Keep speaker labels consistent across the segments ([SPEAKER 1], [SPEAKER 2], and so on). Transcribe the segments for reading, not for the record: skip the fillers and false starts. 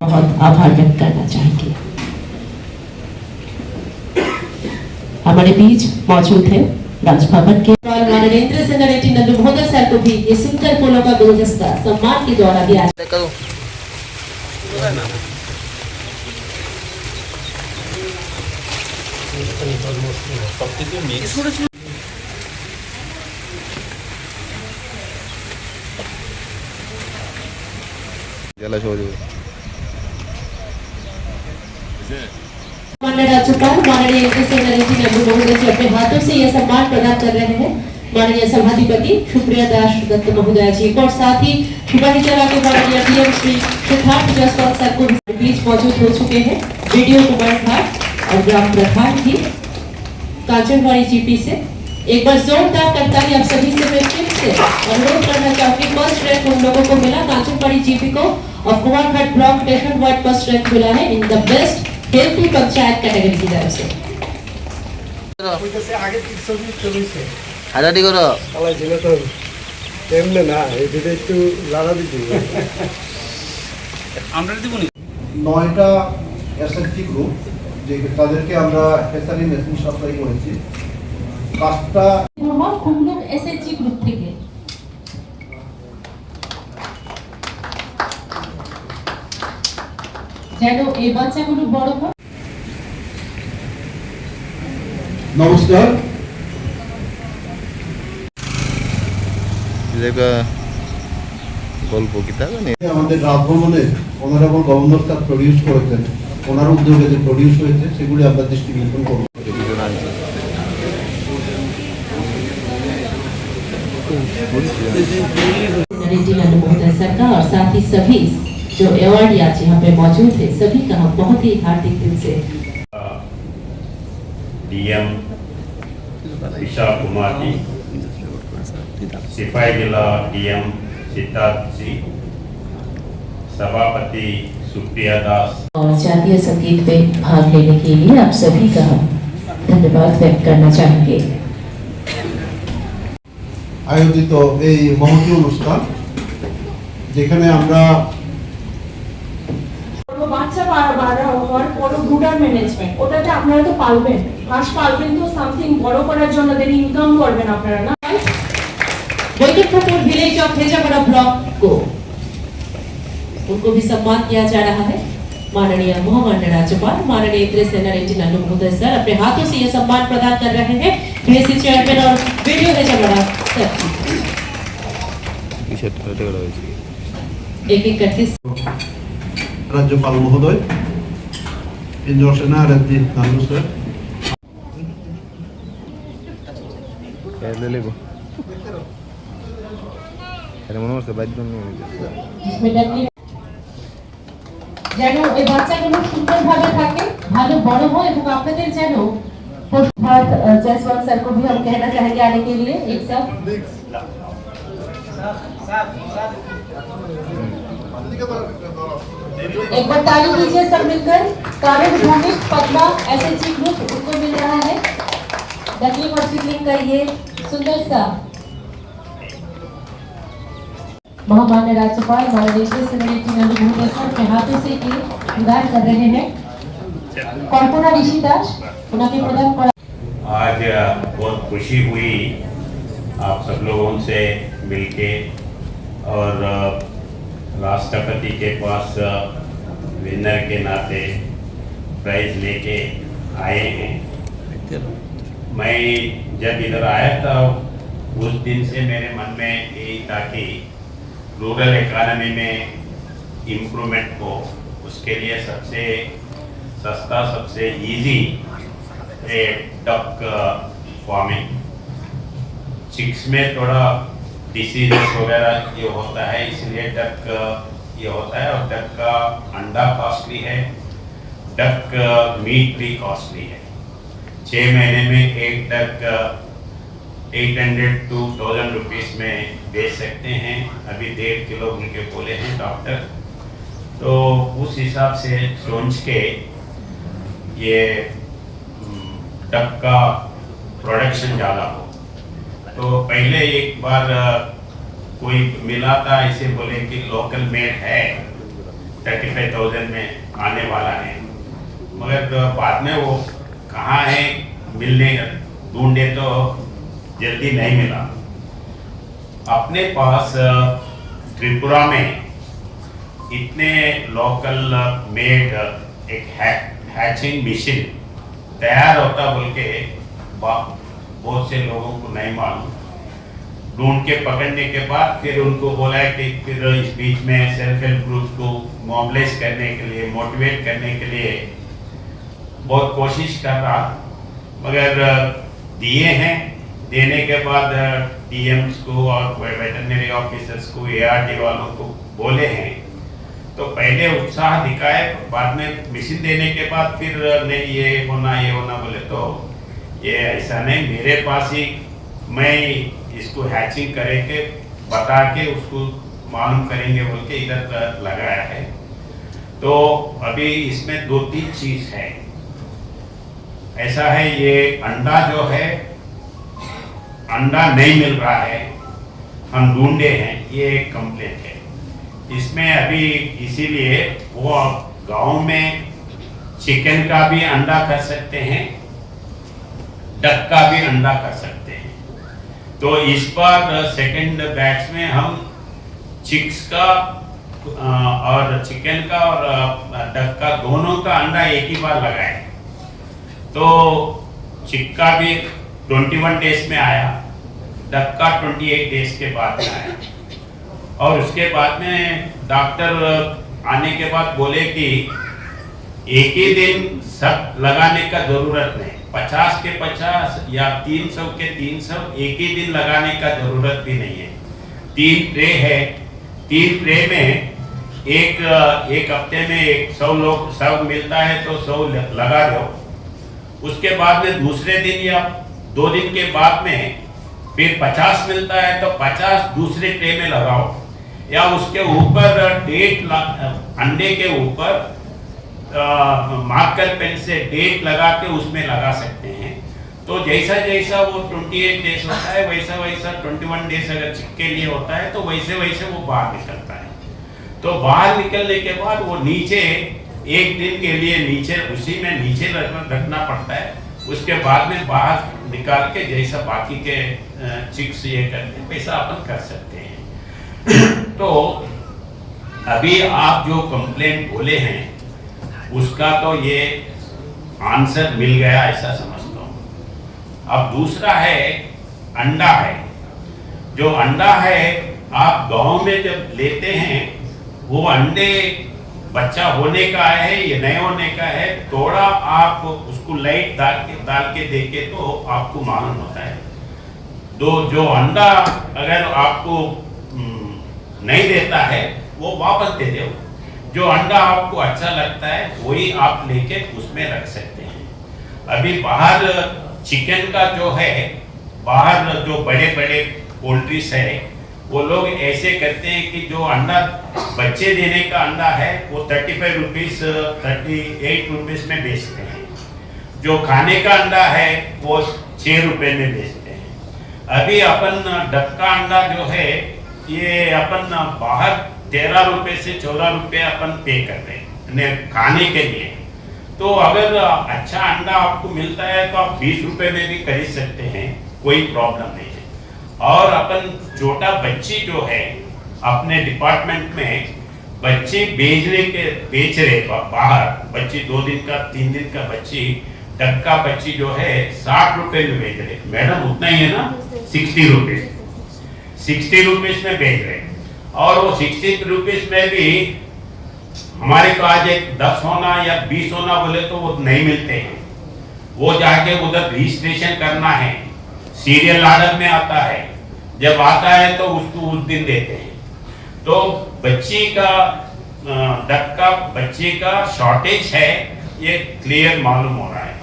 [SPEAKER 1] बहुत आभार व्यक्त करना चाहेंगे। हमारे बीच मौजूद है राजभवन के माननीय इंद्र सेना रेड्डी नल्लू महोदय सर को भी ये सुंदर फूलों का गुलदस्ता सम्मान के द्वारा दिया। माननीय राज्यपाल माननीय इंद्र सेना रेड्डी नल्लू महोदय जी अपने हाथों से यह सम्मान प्रदान कर रहे हैं माननीय सभाधिपति सुप्रिया दास दत्त महोदय जी को और साथ ही शुभांजलि के माननीय डीएम श्री सिद्धार्थ जायसवाल सर को बीच मौजूद हो चुके हैं। वीडियो कुमार भाट और ग्राम प्रधान भी कांचनवाड़ी जीपी से एक बार जोरदार करताली आप सभी से मैं फिर से अनुरोध करना चाहूंगी। फर्स्ट रैंक उन लोगों को मिला कांचनवाड़ी जीपी को और Kumarghat block nation wide first rank मिला है in the best healthy panchayat category की तरफ से।
[SPEAKER 2] হাজারি করো
[SPEAKER 3] আলাই ছিল তো এমনি না এটা একটু লাড়া দিতে
[SPEAKER 4] আমরা দিব নি
[SPEAKER 5] 9টা এসএসজি গ্রুপ যে তাদেরকে আমরা হেসারি মেশিন সাপ্লাই করেছি। কাজটা
[SPEAKER 1] খুলুক এসএসজি গ্রুপ থেকে যেন এই বাচ্চাগুলো বড় হয়।
[SPEAKER 5] নমস্কার।
[SPEAKER 2] গল্প কিতাব
[SPEAKER 5] আমাদের রাজভবনে অনারেবল গভর্নর স্যার প্রডিউস করেছেন, ওনার উদ্যোগে যে প্রডিউস হয়েছে সেগুলি আমরা ডিস্ট্রিবিউশন করব।
[SPEAKER 1] रेड्डी नल्लू महोदय सर का और साथ ही सभी जो अवार्ड आज यहाँ पे मौजूद है सभी का हम बहुत ही हार्दिक दिल से
[SPEAKER 6] डीएम विशाल कुमार जी, सिपाही जिला डीएम सिद्धार्थ जी, सभापति सुप्रिया दास
[SPEAKER 1] और जातीय संगीत में भाग लेने के लिए आप सभी का धन्यवाद व्यक्त करना चाहेंगे।
[SPEAKER 5] আয়োজিত এই মহতী অনুষ্ঠান যেখানে আমরা
[SPEAKER 7] বাচ্চা বাড়া হওয়ার পর ব্রুডার ম্যানেজমেন্ট ওটাতে আপনারা তো পালবেন, হাঁস পালবেন তো সামথিং বড় করার জন্য দেন ইনকাম করবেন আপনারা না।
[SPEAKER 1] बैकुंठपुर विलेज ऑफ भेजापड़ा ब्लॉक को उनको भी सम्मान किया जा रहा है। माननीय महामान्य राज्यपाल माननीय इंद्र सेना रेड्डी नल्लू महोदय सर अपने हाथों से यह सम्मान प्रदान कर रहे हैं बीएससी चेयरमैन और वीडियो भेजापड़ा सर एक एक करके
[SPEAKER 5] রাজ্যপাল মহোদয় ইন্দ্র সেনা রেড্ডি নাল্লু স্যার
[SPEAKER 1] যেন এই বাচ্চাগুলো সুন্দরভাবে থাকে, ভালো বড় হয় এবং আপনাদের যেন जायसवाल सर को भी हम कहना चाहेंगे आने के लिए एक साथ। एक बार ताली दीजिए सब मिलकर। कारण भूमिक पद्मा एसएचजी ग्रुप उनको मिल रहा है डकलिंग और चिकलिंग का ये सुंदर सा महामान्य राज्यपाल माननीय इंद्र सेना रेड्डी नल्लू महोदय सर के हाथों से ये प्रदान कर रहे हैं। कल्पना ऋषि दास उनके प्रदान पर
[SPEAKER 6] आज बहुत खुशी हुई आप सब लोगों से मिलके और राष्ट्रपति के पास विनर के नाते प्राइज लेके आए हैं। मैं जब इधर आया था उस दिन से मेरे मन में यही था कि रूरल इकोनॉमी में इम्प्रूवमेंट हो, उसके लिए सबसे सस्ता सबसे इजी डक फार्मिंग। चिक्स में थोड़ा डिसीजेस वगैरह ये होता है, इसलिए डक ये होता है और डक का अंडा कॉस्टली है, डक मीट भी कॉस्टली है। 6 महीने में एक डक 800 to 1000 रुपीस में बेच सकते हैं। अभी 1.5 किलो उनके बोले हैं डॉक्टर, तो उस हिसाब से सोच के ये डक का प्रोडक्शन ज़्यादा हो। तो पहले एक बार कोई मिला था, इसे बोले कि लोकल मेड है 35,000 में आने वाला है, मगर बाद में वो कहाँ है मिलने ढूंढे तो जल्दी नहीं मिला। अपने पास त्रिपुरा में इतने लोकल मेड एक हैचिंग मशीन तैयार होता बोल के बहुत से लोगों को नहीं मालूम। ढूंढ के पकड़ने के बाद फिर उनको बोला कि फिर इस बीच में सेल्फ हेल्प ग्रुप को मोबिलाइज करने के लिए, मोटिवेट करने के लिए बहुत कोशिश कर रहा, मगर दिए हैं। देने के बाद डीएम्स को और वेटरनरी ऑफिसर्स को, एआरडी वालों को बोले हैं, तो पहले उत्साह दिखाए, बाद में मशीन देने के बाद फिर नहीं ये होना बोले तो ये ऐसा नहीं। मेरे पास ही मैं इसको हैचिंग करके बता के उसको मालूम करेंगे बोल के इधर लगाया है। तो अभी इसमें 2-3 चीज है। ऐसा है, ये अंडा जो है, अंडा नहीं मिल रहा है, हम ढूंढे हैं, ये एक कंप्लेंट है। इसमें अभी इसीलिए वो गांव में चिकन का भी अंडा कर सकते हैं, डक का भी अंडा कर सकते हैं। तो इस बार सेकंड बैच में हम चिक्स का और चिकन का और डक का दोनों का अंडा एक ही बार लगाए। तो चिक का भी 21 डेज में आया, डक का 28 डेज के बाद में आया। और उसके बाद में डॉक्टर आने के बाद बोले कि एक ही दिन सब लगाने का जरूरत नहीं, 50 के 50 या 300 के 300 एक ही दिन लगाने का जरूरत भी नहीं है। 3 ट्रे है, 3 ट्रे में एक हफ्ते में 100 मिलता है तो 100 लगा दो। उसके बाद में दूसरे दिन या 2 दिन के बाद में फिर 50 मिलता है तो 50 दूसरे ट्रे में लगाओ, या उसके ऊपर डेट अंडे के ऊपर मार्कर पेन से डेट लगा के उसमें लगा सकते हैं। तो जैसा जैसा वो 28 डेज होता है वैसा वैसा 21 डेज अगर चिक के लिए होता है तो वैसे वैसे वो बाहर निकलता है। तो बाहर निकलने के बाद वो नीचे एक दिन के लिए नीचे उसी में नीचे रखना पड़ता है। उसके बाद में बाहर निकाल के जैसा बाकी के चिक्स ये करते वैसा अपन कर सकते हैं। तो अभी आप जो कंप्लेंट बोले हैं उसका तो ये आंसर मिल गया ऐसा समझता हूँ। अब दूसरा है अंडा है। जो अंडा है आप गांव में जब लेते हैं वो अंडे बच्चा होने का है या नहीं होने का है, थोड़ा आप उसको लाइट डाल के देखे तो आपको मालूम होता है। जो अंडा अगर आपको नहीं देता है वो वापस दे दो। जो अंडा आपको अच्छा लगता है वही आप लेके उसमें रख सकते हैं। अभी बाहर चिकन का जो है, बाहर जो बड़े बड़े पोल्ट्रीज है वो लोग ऐसे करते हैं कि जो अंडा बच्चे देने का अंडा है वो 35 रुपीज 38 रुपीज में बेचते हैं। जो खाने का अंडा है वो 6 रुपए में बेचते हैं। अभी अपन डक का अंडा जो है ये अपन बाहर 13 रुपए से 14 रुपए अपन पे कर रहे हैं खाने के लिए। तो अगर अच्छा अंडा आपको मिलता है तो आप 20 रुपए में भी खरीद सकते हैं, कोई प्रॉब्लम नहीं है। और अपन छोटा बच्ची जो है अपने डिपार्टमेंट में बच्ची बेच रहे बाहर, बच्ची 2 दिन का 3 दिन का बच्ची डक का बच्ची जो है 60 रुपए में बेच रहे। मैडम उतना ही है ना, 60 रुपीज 60 रुपीज में बेच रहे। और वो 60 रुपीज में भी हमारे को आज एक 10 होना या 20 होना बोले तो वो नहीं मिलते हैं। वो जाके उधर रजिस्ट्रेशन करना है, सीरियल आर्डर में आता है, जब आता है तो उसको उस दिन देते हैं। तो बच्ची का डक का बच्ची का शॉर्टेज है ये क्लियर मालूम हो रहा है।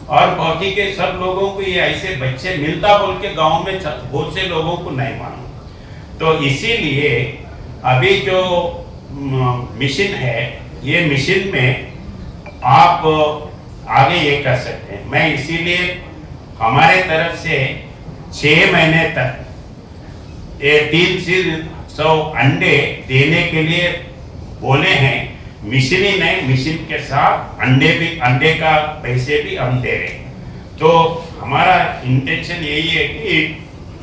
[SPEAKER 6] और बाकी के सब लोगों को ये ऐसे बच्चे मिलता बोल के गांव में बहुत से लोगों को नहीं मालूम। तो इसीलिए अभी जो मिशन है ये मिशन में आप आगे ये कर सकते हैं। मैं इसीलिए हमारे तरफ से 6 महीने तक 300 अंडे देने के लिए बोले हैं। मिशन ही नहीं, मिशन के साथ अंडे का पैसे भी हम दे रहे हैं। तो हमारा इंटेंशन यही है कि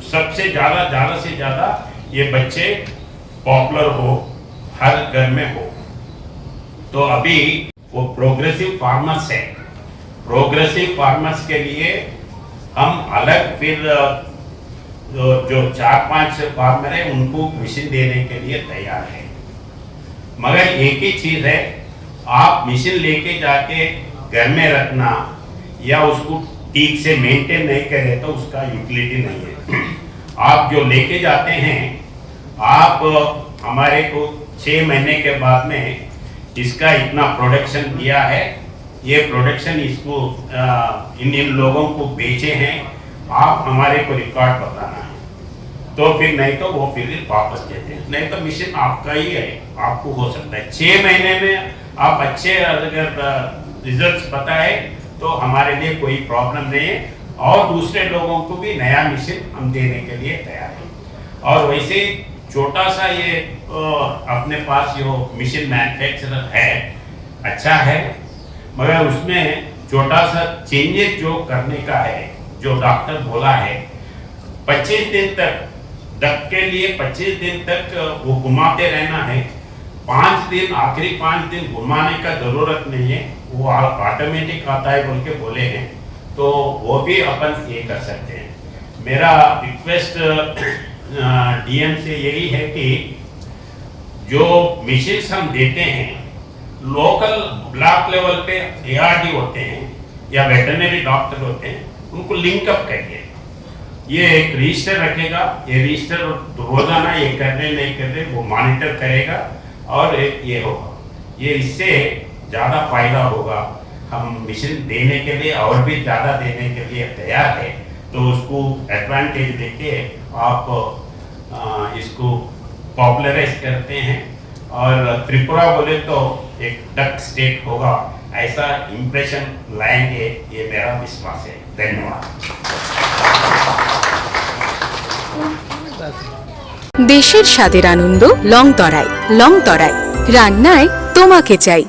[SPEAKER 6] सबसे ज्यादा से ज्यादा ये बच्चे पॉपुलर हो, हर घर में हो। तो अभी वो प्रोग्रेसिव फार्मर्स है, प्रोग्रेसिव फार्मर्स के लिए हम अलग फिर जो 4-5 फार्मर है उनको मिशन देने के लिए तैयार है। मगर एक ही चीज है, आप मिशन लेके जाके घर में रखना या उसको ठीक से मेंटेन नहीं करे तो उसका यूटिलिटी नहीं है। आप जो लेके जाते हैं, आप हमारे को 6 महीने के बाद में इसका इतना प्रोडक्शन किया है, ये प्रोडक्शन इसको इन लोगों को बेचे हैं, आप हमारे को रिकॉर्ड बताना है। तो फिर नहीं तो वो फिर वापस देते हैं, नहीं तो मिशन आपका ही है, आपको हो सकता है 6 महीने में आप अच्छे अगर रिजल्ट्स बताए तो हमारे लिए कोई प्रॉब्लम नहीं है, और दूसरे लोगों को भी नया मिशन हम देने के लिए तैयार हैं। और वैसे छोटा सा ये अपने पास जो मिशन मैन्युफैक्चरर है अच्छा है, मगर उसमें छोटा सा चेंजेस जो करने का है, जो डॉक्टर बोला है 25 दिन तक डक के लिए 25 दिन तक वो घुमाते रहना है। 5 दिन आखिरी 5 दिन घुमाने का जरूरत नहीं है, वो ऑटोमेटिक आता है बोल के बोले हैं, तो वो भी अपन ये कर सकते हैं। मेरा रिक्वेस्ट डीएम से यही है कि जो मिशन्स हम देते हैं लोकल ब्लॉक लेवल पे एआरडी होते हैं या वेटरनरी डॉक्टर होते हैं, उनको लिंकअप करिए। ये एक रजिस्टर रखेगा, ये रजिस्टर रोजाना ये कर रहे नहीं कर रहे वो मॉनिटर करेगा, और ये होगा, ये इससे ज़्यादा फायदा होगा। हम मिशन देने के लिए और भी ज़्यादा देने के लिए तैयार है, तो उसको एडवांटेज देके आप इसको पॉपुलराइज करते हैं, और त्रिपुरा बोले तो एक डक स्टेट होगा, ऐसा इंप्रेशन लाएंगे, ये मेरा विश्वास है। धन्यवाद।
[SPEAKER 4] দেশের স্বাদের আনন্দ লংতরায় রান্নায় তোমাকে চাই।